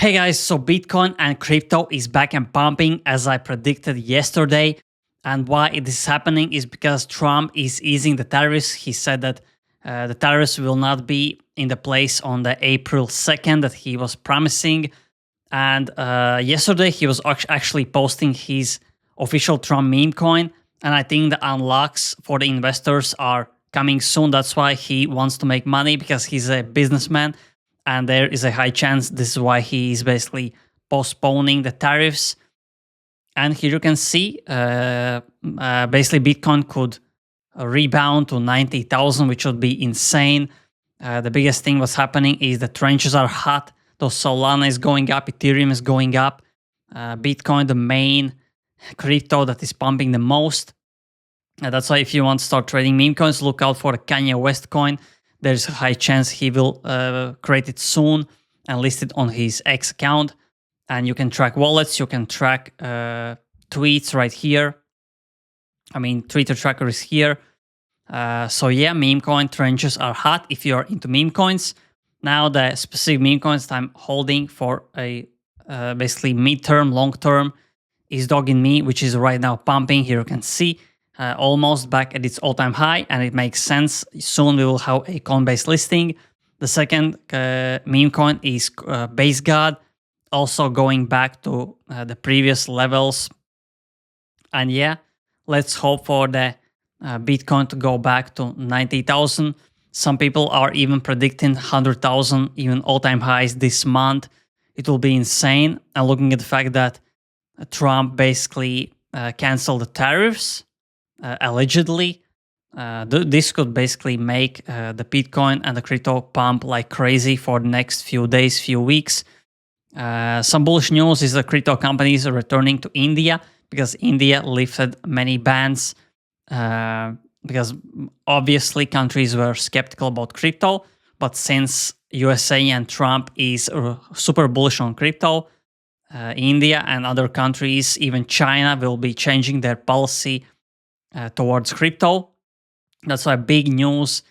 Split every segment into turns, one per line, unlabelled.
Hey guys, so Bitcoin and crypto is back and pumping as I predicted yesterday. And why it is happening is because Trump is easing the tariffs. He said that the tariffs will not be in the place on the April 2nd that he was promising. And yesterday he was actually posting his official Trump meme coin. And I think the unlocks for the investors are coming soon. That's why he wants to make money, because he's a businessman. And there is a high chance this is why he is basically postponing the tariffs. And here you can see basically Bitcoin could rebound to 90,000, which would be insane. The biggest thing what's happening is the trenches are hot. So Solana is going up, Ethereum is going up. Bitcoin, the main crypto that is pumping the most. That's why if you want to start trading meme coins, look out for the Kanye West coin. There's a high chance he will create it soon and list it on his X account. And you can track wallets, you can track tweets right here. I mean, Twitter tracker is here. So yeah, meme coin trenches are hot if you're into meme coins. Now the specific meme coins that I'm holding for a basically mid-term, long-term is Dogging Me, which is right now pumping. Here you can see. Almost back at its all-time high, and it makes sense. Soon we will have a Coinbase listing. The second meme coin is Base God, also going back to the previous levels. And yeah, let's hope for the Bitcoin to go back to 90,000. Some people are even predicting 100,000, even all-time highs this month. It will be insane. And looking at the fact that Trump basically canceled the tariffs, allegedly, this could basically make the Bitcoin and the crypto pump like crazy for the next few days, few weeks. Some bullish news is that crypto companies are returning to India because India lifted many bans because obviously countries were skeptical about crypto, but since USA and Trump is super bullish on crypto, India and other countries, even China, will be changing their policy towards crypto. That's why big news,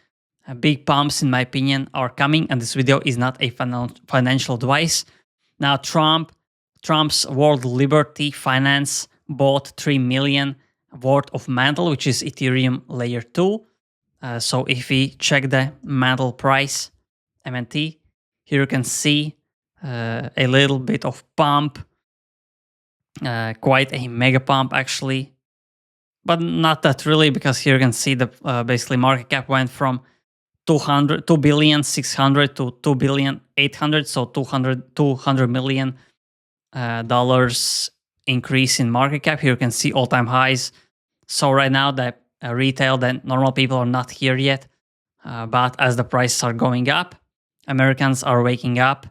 big pumps in my opinion are coming, and this video is not a financial advice. Now Trump's World Liberty Finance bought 3 million worth of mantle, which is Ethereum layer 2. So if we check the mantle price, MNT, here you can see a little bit of pump, quite a mega pump actually. But not that really, because here you can see the basically market cap went from 2,600,000,000 to 2,800,000,000, so $200 million increase in market cap. Here you can see all-time highs. So right now the retail, the normal people are not here yet, but as the prices are going up, Americans are waking up.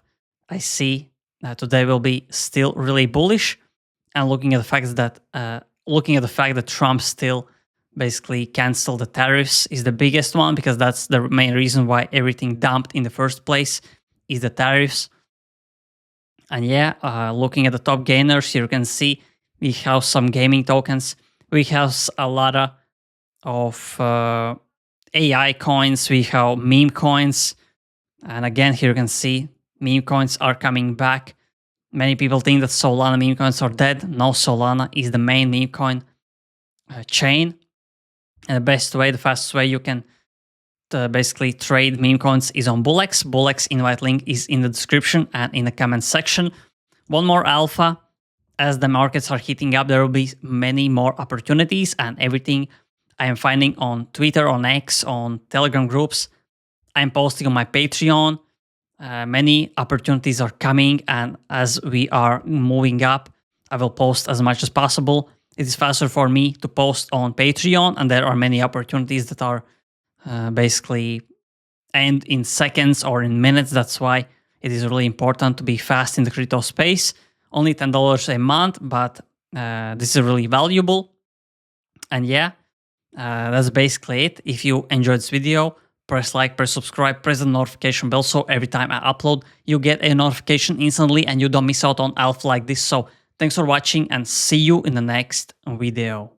I see today will be still really bullish, and looking at the fact that Trump still basically canceled the tariffs is the biggest one, because that's the main reason why everything dumped in the first place is the tariffs. And yeah, looking at the top gainers, here you can see we have some gaming tokens. We have a lot of AI coins. We have meme coins. And again, here you can see meme coins are coming back. Many people think that Solana meme coins are dead. No, Solana is the main meme coin chain. And the best way, the fastest way you can basically trade meme coins is on Bullex. Bullex invite link is in the description and in the comment section. One more alpha. As the markets are heating up, there will be many more opportunities, and everything I am finding on Twitter, on X, on Telegram groups, I'm posting on my Patreon. Many opportunities are coming, and as we are moving up, I will post as much as possible. It is faster for me to post on Patreon, and there are many opportunities that are basically end in seconds or in minutes. That's why it is really important to be fast in the crypto space. Only $10 a month, but this is really valuable. And yeah, that's basically it. If you enjoyed this video, press like, press subscribe, press the notification bell, so every time I upload, you get a notification instantly and you don't miss out on alpha like this. So thanks for watching, and see you in the next video.